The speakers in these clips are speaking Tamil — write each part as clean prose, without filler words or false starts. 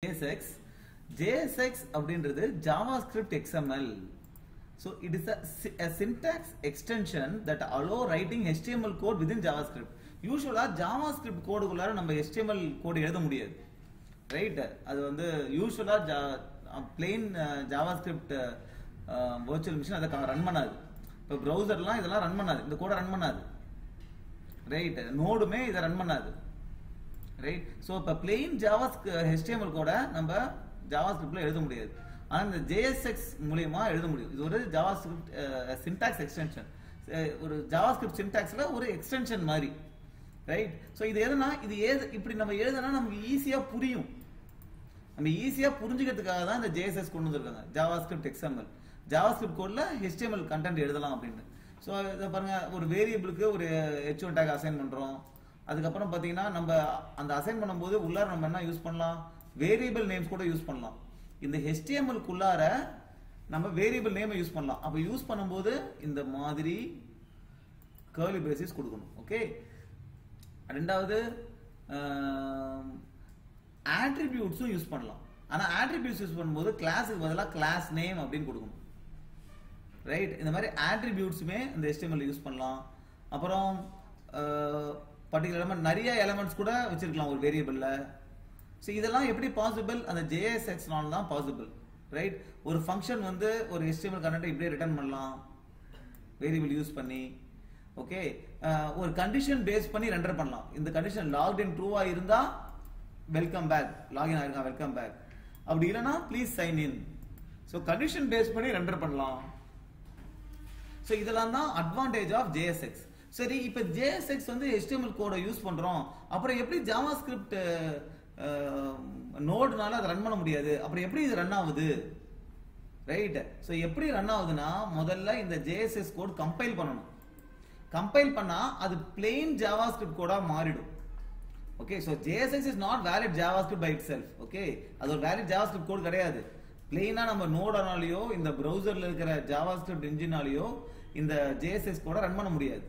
JSX. JSX அப்படின்றது JavaScript XML. So it is a syntax extension that allow writing HTML code within JavaScript. Usually JavaScript code குள்ளார நம்ம HTML code எழுத முடியாது. Right? அது வந்து usually plain JavaScript virtual machine அதை ரன் பண்ணாது. இப்போ browserலாம் இதெல்லாம் ரன் பண்ணாது. இந்த கோட ரன் பண்ணாது. Right? நோடுமே இதை ரன் பண்ணாது. Right? So இப்போ plain HTML கோட நம்ம JavaScriptல எழுத முடியாது. ஆனா இந்த JSX மூலமா எழுத முடியும். இது ஒரு JavaScript syntax extension. ஒரு JavaScript syntaxல ஒரு extension மாதிரி. Right? So இது எதுனா இது இப்படி நம்ம எழுதனா நமக்கு ஈஸியா புரியும். நம்ம ஈஸியா புரிஞ்சிக்கிறதுக்காக தான் இந்த JSX கொண்டு வந்திருக்காங்க. JavaScript XML. JavaScript கோட்ல HTML கண்டென்ட் எழுதலாம் அப்படின்னு. சோ இத பாருங்க ஒரு வேரியபிளுக்கு ஒரு h1 டாக் அசைன் பண்றோம். அதுக்கு அப்புறம் பாத்தீங்கன்னா நம்ம அந்த அசைன் பண்ணும்போது உள்ளார நம்ம என்ன யூஸ் பண்ணலாம்? வேரியபிள் நேம்ஸ் கூட யூஸ் பண்ணலாம். இந்த HTML குள்ளார நம்ம வேரியபிள் நேம் யூஸ் பண்ணலாம். அப்ப யூஸ் பண்ணும்போது இந்த மாதிரி கர்லி பிரேசஸ் கொடுக்கணும். ஓகே? ரெண்டாவது attributes யூஸ் பண்ணலாம். ஆனா attributes யூஸ் பண்ணும்போது கிளாஸ்க்கு பதிலா கிளாஸ் நேம் அப்படினு கொடுக்கணும். ரைட்? இந்த மாதிரி attributesமே இந்த HTML யூஸ் பண்ணலாம். அப்புறம் பர்టిక్యులர் எலிமெண்ட் நிறைய எலிமெண்ட்ஸ் கூட வச்சிருக்கலாம் ஒரு வேரியபிள்ல. சோ இதெல்லாம் எப்படி பாசிபிள்? அந்த JSX னால தான் பாசிபிள். ரைட்? ஒரு ஃபங்க்ஷன் வந்து ஒரு HTML கண்டென்ட் இப்படியே ரிட்டர்ன் பண்ணலாம் வேரியபிள் யூஸ் பண்ணி. ஓகே? ஒரு கண்டிஷன் பேஸ் பண்ணி ரெண்டர் பண்ணலாம். இந்த கண்டிஷன் லாக்ட் இன் ட்ரூவா இருந்தா வெல்கம் பேக், லாகின் ஆயிருக்கா வெல்கம் பேக். அப்படி இல்லனா please sign in. So condition base பண்ணி ரெண்டர் பண்ணலாம். சோ இதெல்லாம் தான் அட்வான்டேஜ் ஆஃப் JSX. சரி, இப்போ JSX வந்து HTML கோட யூஸ் பண்றோம். அப்புறம் எப்படி JavaScript நோட்னால அதை ரன் பண்ண முடியாது? அப்புறம் எப்படி இது ரன் ஆகுது? ரைட்? சோ எப்படி ரன் ஆகுதுன்னா முதல்ல இந்த JSX கோட் கம்பைல் பண்ணணும். கம்பைல் பண்ணா அது plain JavaScript கோடா மாறிடும். Okay? So JSX is not valid JavaScript by itself. Okay? அது ஒரு valid JavaScript கோட் கிடையாது. பிளெயினா நம்ம நோடானாலயோ இந்த browserல இருக்கிற JavaScript இன்ஜினாலயோ இந்த JSX கோட ரன் பண்ண முடியாது.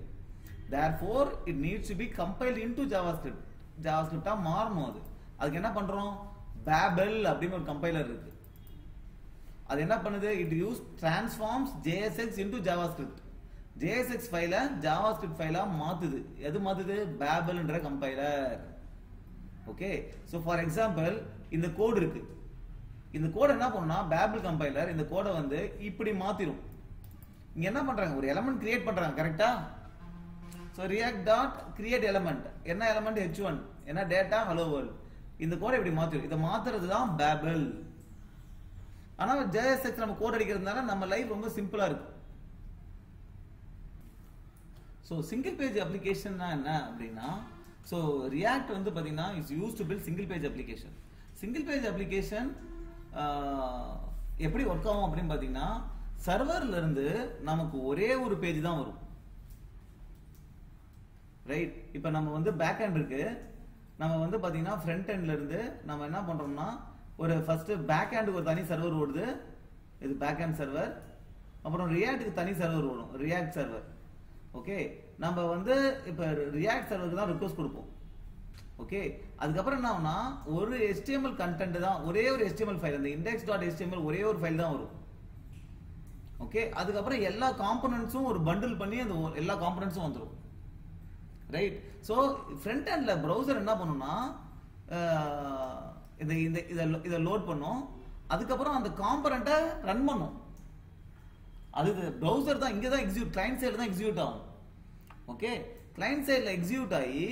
Therefore it needs to be compiled into JavaScript. JavaScript-ஆ மாறணும் அது. அதுக்கு என்ன பண்றோம்? Babel அப்படின ஒரு கம்பைலர் இருக்கு. அது என்ன பண்ணுது? It transforms JSX into JavaScript. JSX ஃபைல JavaScript ஃபைலா மாத்துது. எது மாத்துது? Babelன்ற compiler. Okay? So for example இந்த கோட் இருக்கு. இந்த கோட் என்ன பண்ணுனா Babel கம்பைலர் இந்த கோட வந்து இப்படி மாத்திரும். இங்க என்ன பண்றாங்க? ஒரு எலிமெண்ட் கிரியேட் பண்றாங்க. கரெக்ட்டா? So react dot create element. என்ன எலிமெண்ட்? h1. என்ன டேட்டா? hello world. இந்த கோட இப்படி மாத்திரும். இத மாத்துறது தான் Babel. ஆனா JSX நம்ம கோட் அடிக்கிறதுனால நம்ம லைஃப் ரொம்ப சிம்பிளா இருக்கு. சோ சிங்கிள் பேஜ் அப்ளிகேஷன்னா என்ன அப்படினா சோ React வந்து பாத்தீங்கன்னா is used to build single page application. Single page application எப்படி வர்க் ஆகும் அப்படினு பாத்தீங்கன்னா சர்வர்ல இருந்து நமக்கு ஒரே ஒரு பேஜ் தான் வரும். ரைட்? இப்போ நம்ம வந்து பேக் எண்ட் இருக்கு. நம்ம வந்து பாத்தீங்கன்னா ஃப்ரண்ட் எண்ட்ல இருந்து நம்ம என்ன பண்றோம்னா ஒரு ஃபர்ஸ்ட் பேக் எண்டுக்கு ஒரு தனி சர்வர் ஓடுது. இது பேக் எண்ட் சர்வர். அப்புறம் ரியாக்ட்க்கு தனி சர்வர் ஓடும். React server. ஓகே? நம்ம வந்து இப்போ ரியாக்ட் சர்வருக்கு தான் ரிக்வெஸ்ட் கொடுப்போம். ஓகே? அதுக்கு அப்புறம் என்ன ஆகும்னா ஒரு HTML கண்டென்ட் தான் ஒரே ஒரு HTML ஃபைல் அந்த index.html ஒரே ஒரு ஃபைல் தான் வரும். ஓகே? அதுக்கு அப்புறம் எல்லா காம்போனன்ட்ஸும் ஒரு பண்டில் பண்ணி அந்த எல்லா காம்போனன்ட்ஸும் வந்துரும். ரைட்? சோ ஃப்ரண்ட் எண்ட்ல பிரவுசர் என்ன பண்ணும்னா இத லோட் பண்ணும். அதுக்கு அப்புறம் அந்த காம்போனன்ட்ட ரன் பண்ணும். அது பிரவுசர் தான் இங்க தான் எக்ஸிக்யூட் கிளையன்ட் சைடுல தான் எக்ஸிக்யூட் ஆகும். ஓகே? கிளையன்ட் சைடுல எக்ஸிக்யூட் ஆகி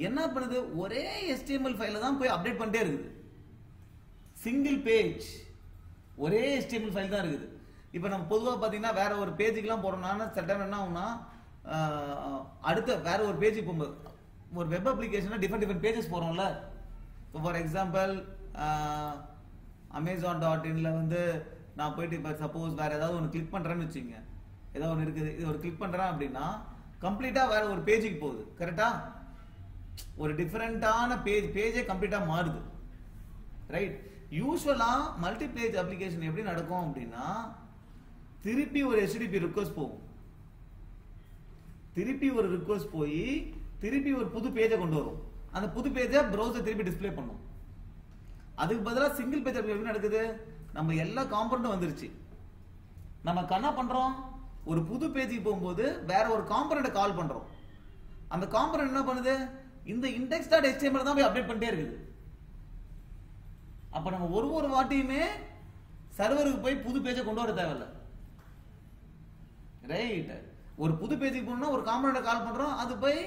என்ன பண்ணுது? ஒரே HTML ஃபைல தான் போய் அப்டேட் பண்ணிட்டே இருக்குது. சிங்கிள் பேஜ் ஒரே HTML ஃபைல் தான் இருக்குது. இப்போ நம்ம பொதுவா பாத்தீங்கன்னா வேற ஒரு பேஜுக்குலாம் போறோம்னா சட்டன் என்ன ஆகும்னா அடுத்த வேற ஒரு பேஜுக்கு போகும்போது ஒரு வெப் அப்ளிகேஷன்ல டிஃபரெண்ட் பேஜஸ் போறோம்ல. இப்போ ஃபார் எக்ஸாம்பிள் Amazon.inல வந்து நான் போயிட்டு இப்போ சப்போஸ் வேற ஏதாவது ஒன்று கிளிக் பண்றேன்னு வச்சுங்க. ஏதாவது ஒன்று இருக்குது. இது ஒரு கிளிக் பண்றேன் அப்படின்னா கம்ப்ளீட்டா வேற ஒரு பேஜுக்கு போகுது. கரெக்டா? ஒரு டிஃபரெண்டான பேஜே கம்ப்ளீட்டா மாறுது. ரைட்? யூசுவலா மல்டி பேஜ் அப்ளிகேஷன் எப்படி நடக்கும் அப்படின்னா திருப்பி ஒரு HTTP ரிக்வெஸ்ட் போகும். திருப்பி ஒரு ரிக்வெஸ்ட் போய் திருப்பி ஒரு புது பேஜை கொண்டு வரும். அந்த புது பேஜை பிரவுசர் திருப்பி டிஸ்ப்ளே பண்ணும். அதுக்கு பதிலா சிங்கிள் பேஜ் எப்படி நடக்குது? நம்ம எல்லா காம்பனண்டும் வந்துருச்சு. நம்ம என்ன பண்றோம்? ஒரு புது பேஜுக்கு போகும்போது வேற ஒரு காம்பனண்ட்டை கால் பண்றோம். அந்த காம்பனண்ட் என்ன பண்ணுது? இந்த index.html தான் போய் அப்டேட் பண்ணிட்டே இருக்குது. அப்ப நம்ம ஒரு வாட்டியுமே சர்வருக்கு போய் புது பேஜை கொண்டு வர தேவையில்லை. ரைட். ஒரு புது பேஜுக்கு போகணும்னா ஒரு காம்பனண்ட்டை கால் பண்றோம், அது போய்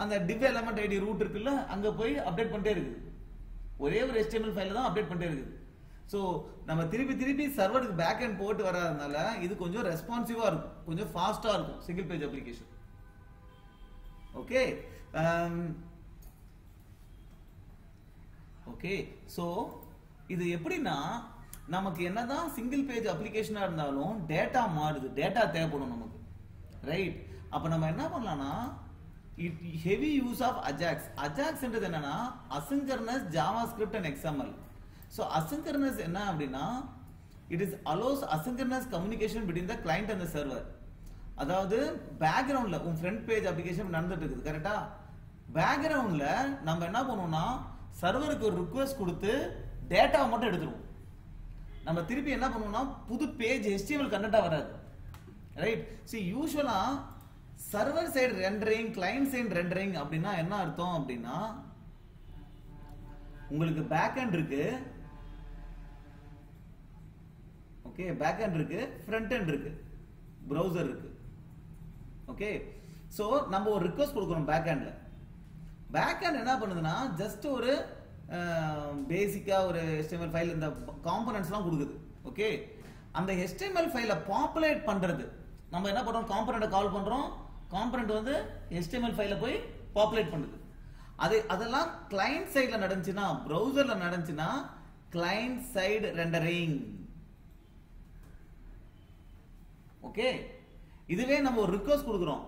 அந்த div element id ரூட் இருக்குல்ல, அங்க போய் அப்டேட் பண்ணிட்டே இருக்குது. ஒரே ஒரு HTML ஃபைல தான் அப்டேட் பண்ணிட்டே இருக்குது. ஸோ நம்ம திருப்பி சர்வருக்கு பேக் அண்ட் போட்டு வராதனால இது கொஞ்சம் ரெஸ்பான்சிவா இருக்கும், கொஞ்சம் ஃபாஸ்டா இருக்கும் single page application. Okay okay. So இது எப்படின்னா, நமக்கு என்னதான் சிங்கிள் பேஜ் அப்ளிகேஷனா இருந்தாலும் டேட்டா மாறுது, டேட்டா தேவைப்படும் நமக்கு. ரைட். அப்ப நம்ம என்ன பண்ணலாம்னா, ஹெவி யூஸ் ஆஃப் அஜாக்ஸ். அஜாக்ஸ்ன்றது என்னன்னா asynchronous JavaScript and XML. So asynchronous என்ன அப்படின்னா, it is allows asynchronous communication between the client and the server. அதாவது பேக்ரவுண்ட்ல உன் ஃப்ரண்ட் பேஜ் அப்ளிகேஷன் நடந்துட்டு இருக்குது, கரெக்டா? பேக்ரவுண்ட்ல நம்ம என்ன பண்ணுவோம்னா சர்வருக்கு ஒரு ரிக்வெஸ்ட் கொடுத்து டேட்டாவை மட்டும் எடுத்துருவோம். நம்ம திருப்பி என்ன பண்ணுவோம்னா புது பேஜ் HTML கண்டென்ட்டா வராது. ரைட். see யூசுவலா server side rendering, client side rendering அப்படின்னா என்ன அர்த்தம் அப்படின்னா, உங்களுக்கு பேக் எண்ட் இருக்கு, ஓகே, பேக் எண்ட் இருக்கு, ஃப்ரண்ட் எண்ட் இருக்கு, பிரவுசர் இருக்கு. ஓகே. சோ நம்ம ஒரு ரிக்வெஸ்ட் கொடுக்கிறோம் பேக் எண்ட்ல. பேக் எண்ட் என்ன பண்ணுதுன்னா ஜஸ்ட் ஒரு பேசிக்கா ஒரு HTML ஃபைல் இந்த காம்போனன்ட்ஸ்லாம் கொடுக்குது. ஓகே. அந்த HTML ஃபைலை பாப்புலேட் பண்றது, நம்ம என்ன பண்றோம்? காம்போனன்ட்டை கால் பண்றோம், காம்போனன்ட் வந்து HTML ஃபைலை போய் பாப்புலேட் பண்ணுது. அதெல்லாம் கிளையன்ட் சைடுல நடந்துச்சுன்னா, பிரவுசர்ல நடந்துச்சுன்னா கிளையன்ட் சைடு ரெண்டரிங். ஓகே. இதுவே நம்ம ஒரு ரிக்வெஸ்ட் கொடுக்குறோம்,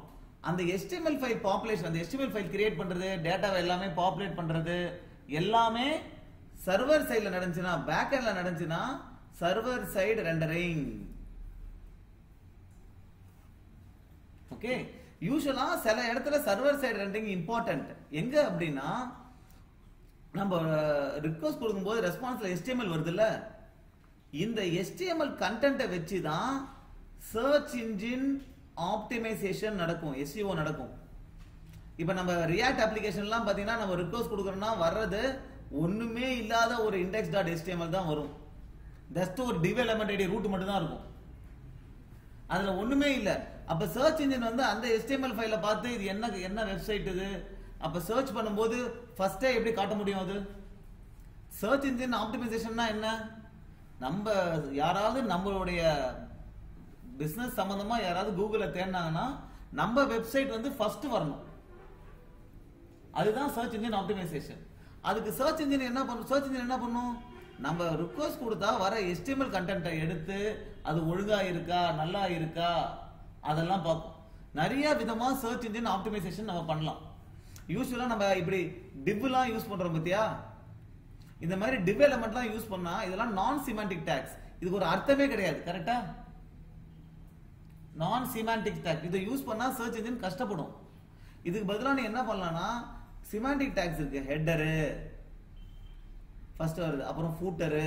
அந்த HTML ஃபைல் பாப்புலேஷன், அந்த HTML ஃபைல் கிரியேட் பண்றது, டேட்டாவை எல்லாமே பாப்புலேட் பண்றது எல்லாமே சர்வர் சைடுல நடந்துச்சுன்னா, பேக் எண்ட்ல நடந்துச்சுன்னா சர்வர் சைடு ரெண்டரிங். ஓகே. யூசுவலா சில இடத்துல சர்வர் சைடு ரெண்டரிங் இம்பார்ட்டன்ட். எங்க அப்படின்னா, நம்ம ரிக்வெஸ்ட் கொடுக்கும்போது ரெஸ்பான்ஸ்ல HTML வருதுல்ல, இந்த HTML கண்டென்ட்டை வச்சு தான் சர்ச் இன்ஜின் ஆப்டிமைசேஷன் நடக்கும், SEO நடக்கும். இப்ப நம்ம ரியாக்ட் அப்ளிகேஷன்லாம் பாத்தீங்கன்னா நம்ம ரிக்வெஸ்ட் கொடுக்கறோம்னா வர்றது ஒண்ணுமே இல்லாத ஒரு index.html தான் வரும். ஜஸ்ட் ஒரு div element id ரூட் மட்டும் தான் இருக்கும், அதுல ஒண்ணுமே இல்ல. அப்ப சர்ச் இன்ஜின் வந்து அந்த HTML ஃபைலை பார்த்து இது என்ன வெப்சைட் இது, அப்ப சர்ச் பண்ணும்போது ஃபர்ஸ்டே எப்படி காட்ட முடியும்? அது சர்ச் இன்ஜின் ஆப்டிமைசேஷன்னா என்ன? நம்ம யாராவது நம்மளுடைய பிசினஸ் சம்பந்தமா யாராவது கூகுள்ல தேடினாங்கன்னா நம்ம வெப்சைட் வந்து ஃபர்ஸ்ட் வரணும். அதுதான் சர்ச் இன்ஜின் ஆப்டிமைசேஷன். அதுக்கு சர்ச் இன்ஜின் என்ன பண்ணும்? நம்ம ரிக்வெஸ்ட் கொடுத்தா வர HTML கண்டென்ட்டை எடுத்து அது ஒழுங்கா இருக்கா, நல்லா இருக்கா, அதெல்லாம் பார்க்கும். நிறைய விதமா சர்ச் இன்ஜின் ஆப்டிமைசேஷன் நம்ம பண்ணலாம். யூசுவலா நம்ம இப்படி டிவ்லாம் யூஸ் பண்றோம் பத்தியா, இந்த மாதிரி டிவ் எலிமெண்ட்லாம் யூஸ் பண்ணா இதெல்லாம் நான் சிமாண்டிக் டாக்ஸ். இதுக்கு ஒரு அர்த்தமே கிடையாது, கரெக்டா? நான் சிமாண்டிக் டாக் இதை யூஸ் பண்ணா சர்ச் இன்ஜின் கஷ்டப்படும். இதுக்கு பதிலா நீ என்ன பண்ணலாம்னா, சிமாண்டிக் டாக்ஸ் இருக்கு, ஹெட்டரு ஃபர்ஸ்ட் வருது, அப்புறம் ஃபூட்டரு,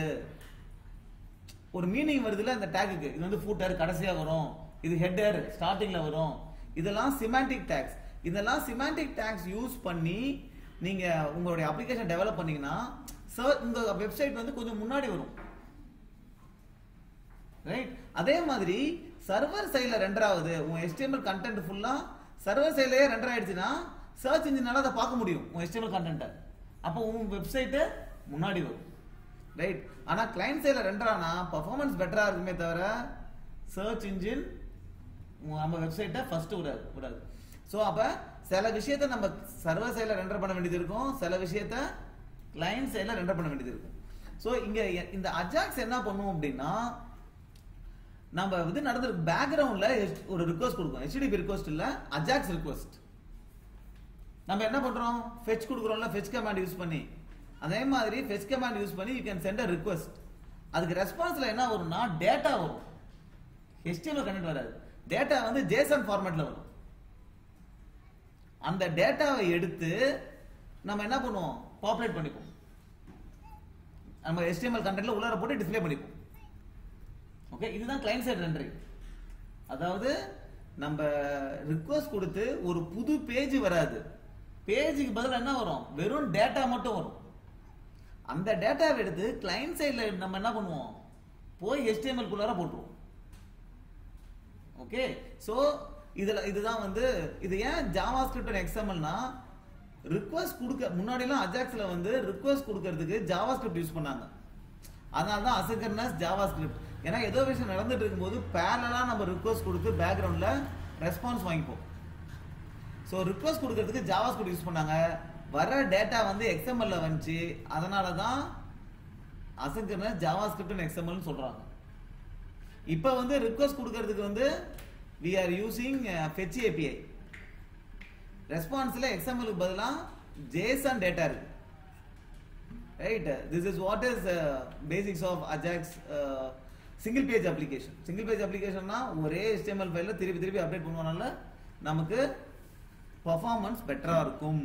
ஒரு மீனிங் வருதுல இந்த டேக்குக்கு, இது வந்து ஃபூட்டர் கடைசியா வரும், இது ஹெட்டர் ஸ்டார்டிங்ல வரும், இதெல்லாம் சிமாண்டிக் டாக்ஸ். இதெல்லாம் சிமாண்டிக் டாக்ஸ் யூஸ் பண்ணி நீங்க உங்களுடைய அப்ளிகேஷன் டெவலப் பண்ணீங்கன்னா உங்க வெப்சைட் வந்து கொஞ்சம் முன்னாடி வரும். ரைட். அதே மாதிரி சர்வர் சைடுல ரெண்டர் ஆகுது, உங்க HTML கண்டென்ட் ஃபுல்லா சர்வர் சைடுலயே ரெண்டர் ஆயிடுச்சுன்னா சர்ச் இன்ஜினால அதை பார்க்க முடியும் உங்க HTML கண்டென்ட். அப்போ உங்க வெப்சைட் முன்னாடி வரும். ரைட். ஆனா கிளையன்ட் சைடுல ரெண்டர் ஆனா பெர்ஃபார்மன்ஸ் பெட்டரா இருக்குமே தவிர சர்ச் இன்ஜின் நம்ம வெப்சைட்டை ஃபர்ஸ்ட் விடாது. ஸோ அப்ப சில விஷயத்தை நம்ம சர்வர் சைடுல ரெண்டர் பண்ண வேண்டியது இருக்கும், சில விஷயத்தை கிளையன்ட் சைடுல ரெண்டர் பண்ண வேண்டியது இருக்கும். ஸோ இங்க இந்த அஜாக்ஸ் என்ன பண்ணும் அப்படின்னா, நம்ம இது நடந்திருக்கு, பேக்ரவுண்ட்ல ஒரு ரிக்வெஸ்ட் கொடுக்கும், HTTP ரிக்வெஸ்ட் இல்ல, அஜாக்ஸ் ரிக்வெஸ்ட். நம்ம என்ன பண்றோம்? ஃபெச் கொடுக்குறோம்ல, ஃபெச் கமாண்ட் யூஸ் பண்ணி. அதே மாதிரி ஃபெச் கமாண்ட் யூஸ் பண்ணி you can send a request. அதுக்கு ரெஸ்பான்ஸ்ல என்ன வரும்னா டேட்டா வரும், HTML கண்டென்ட் வராது. டேட்டா வந்து JSON ஃபார்மேட்ல வரும். அந்த டேட்டாவை எடுத்து நம்ம என்ன பண்ணுவோம்? பாப்புலேட் பண்ணிப்போம். நம்ம HTML கண்டென்ட்ல உள்ளார போட்டு டிஸ்ப்ளே பண்ணிப்போம். ஓகே, இதுதான் கிளையன்ட் சைடு ரெண்டரிங். அதாவது நம்ம ரிக்வெஸ்ட் கொடுத்து ஒரு புது பேஜ் வராது, பேஜுக்கு பதிலா என்ன வரும், வெறும் டேட்டா மட்டும் வரும். அந்த டேட்டாவை எடுத்து கிளையன்ட் சைடுல நம்ம என்ன பண்ணுவோம், போய் HTML குள்ளார போட்டுருவோம். ஓகே, சோ இதுதான் வந்து இது ஏன் ஜாவாஸ்கிரிப்ட் அண்ட் XMLனா ரிக்வெஸ்ட் கொடுக்க முன்னாடிலாம் அஜாக்ஸ்ல வந்து ரிக்வெஸ்ட் கொடுக்கிறதுக்கு ஜாவாஸ்கிரிப்ட் யூஸ் பண்ணாங்க. அதனால தான் அசின்க்ரோனஸ் ஜாவாஸ்கிரிப்ட். ஏன்னா ஏதோ விஷயம் நடந்துட்டு இருக்கும்போது பேரலா நம்ம ரிக்வெஸ்ட் கொடுத்து பேக்ரவுண்ட்ல ரெஸ்பான்ஸ் வாங்கிப்போம். ஸோ ரிக்வெஸ்ட் கொடுக்கறதுக்கு ஜாவாஸ்கிரிப்ட் யூஸ் பண்ணாங்க. வர டேட்டா வந்து XML வந்துச்சு, அதனால தான் அசின்க்ரோனஸ் ஜாவாஸ்கிரிப்ட் அண்ட் XML சொல்றாங்க. இப்போ வந்து ரிக்வெஸ்ட் கொடுக்கறதுக்கு வந்து we are using fetch API. ரெஸ்பான்ஸ்ல XML க்கு பதிலா JSON டேட்டா இருக்கு. Right, this is what is basics of Ajax single page application. single page applicationனா ஒரே HTML ஃபைல்ல திருப்பி திருப்பி அப்டேட் பண்ணுவனால நமக்கு பெர்ஃபார்மன்ஸ் பெட்டரா இருக்கும்.